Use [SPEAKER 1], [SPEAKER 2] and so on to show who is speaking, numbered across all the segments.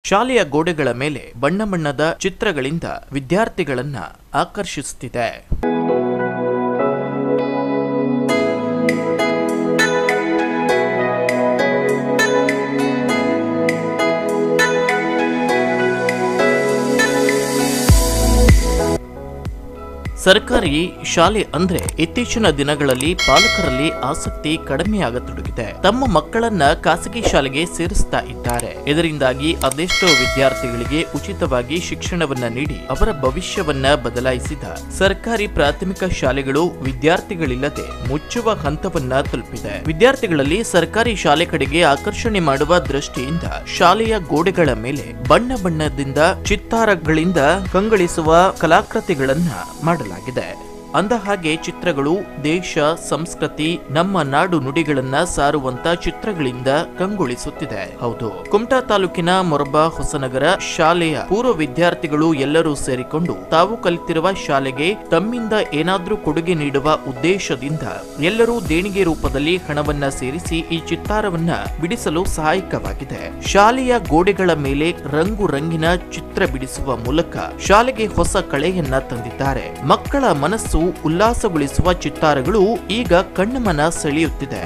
[SPEAKER 1] ಶಾಲೆಯ ಗೋಡೆಗಳ ಮೇಲೆ ಬಣ್ಣ ಬಣ್ಣದ ಚಿತ್ರಗಳಿಂದ ವಿದ್ಯಾರ್ಥಿಗಳನ್ನ ಆಕರ್ಷಿಸುತ್ತಿದೆ. ಸರ್ಕಾರಿ ಶಾಲೆ ಅಂದ್ರೆ ಇತ್ತೀಚಿನ ದಿನಗಳಲ್ಲಿ ಪಾಲಕರಲ್ಲಿ ಆಸಕ್ತಿ ಕಡಿಮೆಯಾಗತೊಡಗಿದೆ. ತಮ್ಮ ಮಕ್ಕಳನ್ನ ಖಾಸಗಿ ಶಾಲೆಗೆ ಸೇರಿಸ್ತಾ ಇದ್ದಾರೆ. ಇದರಿಂದಾಗಿ ಅದೆಷ್ಟೋ ವಿದ್ಯಾರ್ಥಿಗಳಿಗೆ ಉಚಿತವಾಗಿ ಶಿಕ್ಷಣವನ್ನ ನೀಡಿ ಅವರ ಭವಿಷ್ಯವನ್ನ ಬದಲಾಯಿಸಿದ ಸರ್ಕಾರಿ ಪ್ರಾಥಮಿಕ ಶಾಲೆಗಳು ವಿದ್ಯಾರ್ಥಿಗಳಿಲ್ಲದೆ ಮುಚ್ಚುವ ಹಂತವನ್ನ ತಲುಪಿದೆ. ವಿದ್ಯಾರ್ಥಿಗಳಲ್ಲಿ ಸರ್ಕಾರಿ ಶಾಲೆ ಕಡೆಗೆ ಆಕರ್ಷಣೆ ಮಾಡುವ ದೃಷ್ಟಿಯಿಂದ ಶಾಲೆಯ ಗೋಡೆಗಳ ಮೇಲೆ ಬಣ್ಣ ಬಣ್ಣದಿಂದ ಚಿತ್ತಾರಗಳಿಂದ ಕಂಗೊಳಿಸುವ ಕಲಾಕೃತಿಗಳನ್ನ ಮಾಡಲಾಗಿದೆ. ಅಂದಹಾಗೆ ಚಿತ್ರಗಳು ದೇಶ, ಸಂಸ್ಕೃತಿ, ನಮ್ಮ ನಾಡು ನುಡಿಗಳನ್ನ ಸಾರುವಂತ ಚಿತ್ರಗಳಿಂದ ಕಂಗೊಳಿಸುತ್ತಿದೆ. ಹೌದು, ಕುಮಟಾ ತಾಲೂಕಿನ ಮೊರಬಾ ಹೊಸನಗರ ಶಾಲೆಯ ಪೂರ್ವ ವಿದ್ಯಾರ್ಥಿಗಳು ಎಲ್ಲರೂ ಸೇರಿಕೊಂಡು ತಾವು ಕಲಿತಿರುವ ಶಾಲೆಗೆ ತಮ್ಮಿಂದ ಏನಾದ್ರೂ ಕೊಡುಗೆ ನೀಡುವ ಉದ್ದೇಶದಿಂದ ಎಲ್ಲರೂ ದೇಣಿಗೆ ರೂಪದಲ್ಲಿ ಹಣವನ್ನ ಸೇರಿಸಿ ಈ ಚಿತ್ತಾರವನ್ನ ಬಿಡಿಸಲು ಸಹಾಯಕವಾಗಿದೆ. ಶಾಲೆಯ ಗೋಡೆಗಳ ಮೇಲೆ ರಂಗು ರಂಗಿನ ಚಿತ್ರ ಬಿಡಿಸುವ ಮೂಲಕ ಶಾಲೆಗೆ ಹೊಸ ಕಳೆಯನ್ನ ತಂದಿದ್ದಾರೆ. ಮಕ್ಕಳ ಮನಸ್ಸು ಉಲ್ಲಾಸಗೊಳಿಸುವ ಚಿತ್ತಾರಗಳು ಈಗ ಕಣ್ಣಮನ ಸೆಳೆಯುತ್ತಿದೆ.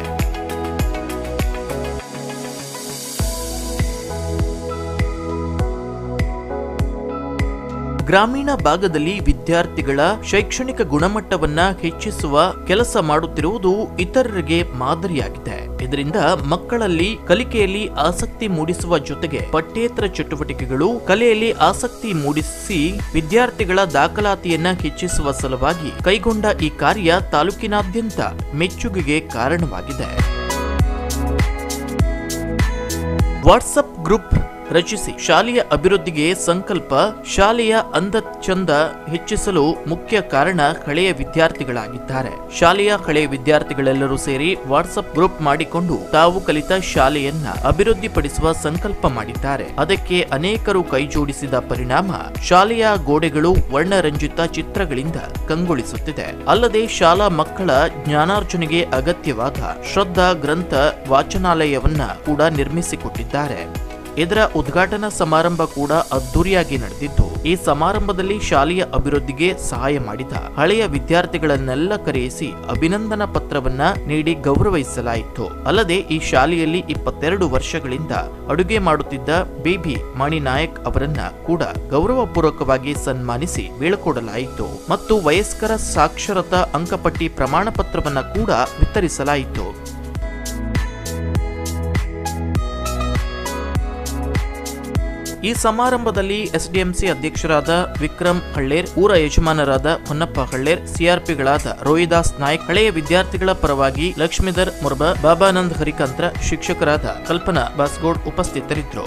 [SPEAKER 1] ಗ್ರಾಮೀಣ ಭಾಗದಲ್ಲಿ ವಿದ್ಯಾರ್ಥಿಗಳ ಶೈಕ್ಷಣಿಕ ಗುಣಮಟ್ಟವನ್ನ ಹೆಚ್ಚಿಸುವ ಕೆಲಸ ಮಾಡುತ್ತಿರುವುದು ಇತರರಿಗೆ ಮಾದರಿಯಾಗಿದೆ. ಇದರಿಂದ ಮಕ್ಕಳಲ್ಲಿ ಕಲಿಕೆಯಲ್ಲಿ ಆಸಕ್ತಿ ಮೂಡಿಸುವ ಜೊತೆಗೆ ಪಠ್ಯೇತರ ಚಟುವಟಿಕೆಗಳು ಕಲೆಯಲ್ಲಿ ಆಸಕ್ತಿ ಮೂಡಿಸಿ ವಿದ್ಯಾರ್ಥಿಗಳ ದಾಖಲಾತಿಯನ್ನ ಹೆಚ್ಚಿಸುವ ಸಲುವಾಗಿ ಕೈಗೊಂಡ ಈ ಕಾರ್ಯ ತಾಲೂಕಿನಾದ್ಯಂತ ಮೆಚ್ಚುಗೆಗೆ ಕಾರಣವಾಗಿದೆ. ವಾಟ್ಸ್ಆಪ್ ಗ್ರೂಪ್ ರಚಿಸಿ ಶಾಲೆಯ ಅಭಿವೃದ್ಧಿಗೆ ಸಂಕಲ್ಪ. ಶಾಲೆಯ ಅಂದ ಚಂದ ಹೆಚ್ಚಿಸಲು ಮುಖ್ಯ ಕಾರಣ ಹಳೆಯ ವಿದ್ಯಾರ್ಥಿಗಳಾಗಿದ್ದಾರೆ. ಶಾಲೆಯ ಹಳೆಯ ವಿದ್ಯಾರ್ಥಿಗಳೆಲ್ಲರೂ ಸೇರಿ ವಾಟ್ಸ್ಆಪ್ ಗ್ರೂಪ್ ಮಾಡಿಕೊಂಡು ತಾವು ಕಲಿತ ಶಾಲೆಯನ್ನ ಅಭಿವೃದ್ಧಿಪಡಿಸುವ ಸಂಕಲ್ಪ ಮಾಡಿದ್ದಾರೆ. ಅದಕ್ಕೆ ಅನೇಕರು ಕೈಜೋಡಿಸಿದ ಪರಿಣಾಮ ಶಾಲೆಯ ಗೋಡೆಗಳು ವರ್ಣರಂಜಿತ ಚಿತ್ರಗಳಿಂದ ಕಂಗೊಳಿಸುತ್ತಿದೆ. ಅಲ್ಲದೆ ಶಾಲಾ ಮಕ್ಕಳ ಜ್ಞಾನಾರ್ಜನೆಗೆ ಅಗತ್ಯವಾದ ಶ್ರದ್ಧಾ ಗ್ರಂಥ ವಾಚನಾಲಯವನ್ನ ಕೂಡ ನಿರ್ಮಿಸಿಕೊಟ್ಟಿದ್ದಾರೆ. ಇದರ ಉದ್ಘಾಟನಾ ಸಮಾರಂಭ ಕೂಡ ಅದ್ದೂರಿಯಾಗಿ ನಡೆದಿದ್ದು, ಈ ಸಮಾರಂಭದಲ್ಲಿ ಶಾಲೆಯ ಅಭಿವೃದ್ಧಿಗೆ ಸಹಾಯ ಮಾಡಿದ ಹಳೆಯ ವಿದ್ಯಾರ್ಥಿಗಳನ್ನೆಲ್ಲ ಕರೆಯಿಸಿ ಅಭಿನಂದನಾ ಪತ್ರವನ್ನ ನೀಡಿ ಗೌರವಿಸಲಾಯಿತು. ಅಲ್ಲದೆ ಈ ಶಾಲೆಯಲ್ಲಿ 22 ವರ್ಷಗಳಿಂದ ಅಡುಗೆ ಮಾಡುತ್ತಿದ್ದ ಬೇಬಿ ಮಾಣಿನಾಯಕ್ ಅವರನ್ನ ಕೂಡ ಗೌರವಪೂರ್ವಕವಾಗಿ ಸನ್ಮಾನಿಸಿ ಬೀಳ್ಕೊಡಲಾಯಿತು ಮತ್ತು ವಯಸ್ಕರ ಸಾಕ್ಷರತಾ ಅಂಕಪಟ್ಟಿ ಪ್ರಮಾಣ ಪತ್ರವನ್ನ ಕೂಡ ವಿತರಿಸಲಾಯಿತು. ಈ ಸಮಾರಂಭದಲ್ಲಿ ಎಸ್ಡಿಎಂಸಿ ಅಧ್ಯಕ್ಷರಾದ ವಿಕ್ರಮ್ ಹಳ್ಳೇರ್, ಊರ ಯಜಮಾನರಾದ ಹೊನ್ನಪ್ಪ ಹಳ್ಳೇರ್, ಸಿಆರ್ಪಿಗಳಾದ ರೋಹಿದಾಸ್ ನಾಯ್ಕ್, ಹಳೆಯ ವಿದ್ಯಾರ್ಥಿಗಳ ಪರವಾಗಿ ಲಕ್ಷ್ಮೀಧರ್ ಮುರ್ಬಾ, ಬಾಬಾನಂದ್ ಹರಿಕಂತ್ರ, ಶಿಕ್ಷಕರಾದ ಕಲ್ಪನಾ ಬಾಸ್ಗೋಡ್ ಉಪಸ್ಥಿತರಿದ್ದರು.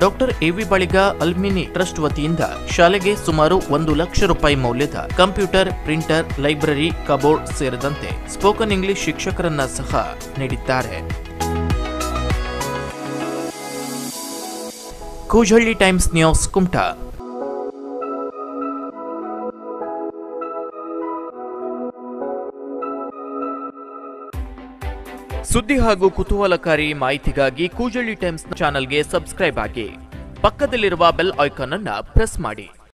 [SPEAKER 1] ಡಾಕ್ಟರ್ ಎವಿ ಬಳಿಗ ಅಲ್ಮಿನಿ ಟ್ರಸ್ಟ್ ವತಿಯಿಂದ ಶಾಲೆಗೆ ಸುಮಾರು 1 ಲಕ್ಷ ರೂಪಾಯಿ ಮೌಲ್ಯದ ಕಂಪ್ಯೂಟರ್, ಪ್ರಿಂಟರ್, ಲೈಬ್ರರಿ, ಕಬೋರ್ಡ್ ಸೇರಿದಂತೆ ಸ್ಪೋಕನ್ ಇಂಗ್ಲಿಷ್ ಶಿಕ್ಷಕರನ್ನ ಸಹ ನೀಡಿದ್ದಾರೆ. ಕೂಜಹಳ್ಳಿ ಟೈಮ್ಸ್ ನ್ಯೂಸ್, ಕುಮಟಾ. ಸುದ್ದಿ ಹಾಗೂ ಕುತೂಹಲಕಾರಿ ಮಾಹಿತಿಗಾಗಿ ಕೂಜಹಳ್ಳಿ ಟೈಮ್ಸ್ ಚಾನೆಲ್ಗೆ ಸಬ್ಸ್ಕ್ರೈಬ್ ಆಗಿ. ಪಕ್ಕದಲ್ಲಿರುವ ಬೆಲ್ ಐಕಾನ್ ಅನ್ನು ಪ್ರೆಸ್ ಮಾಡಿ.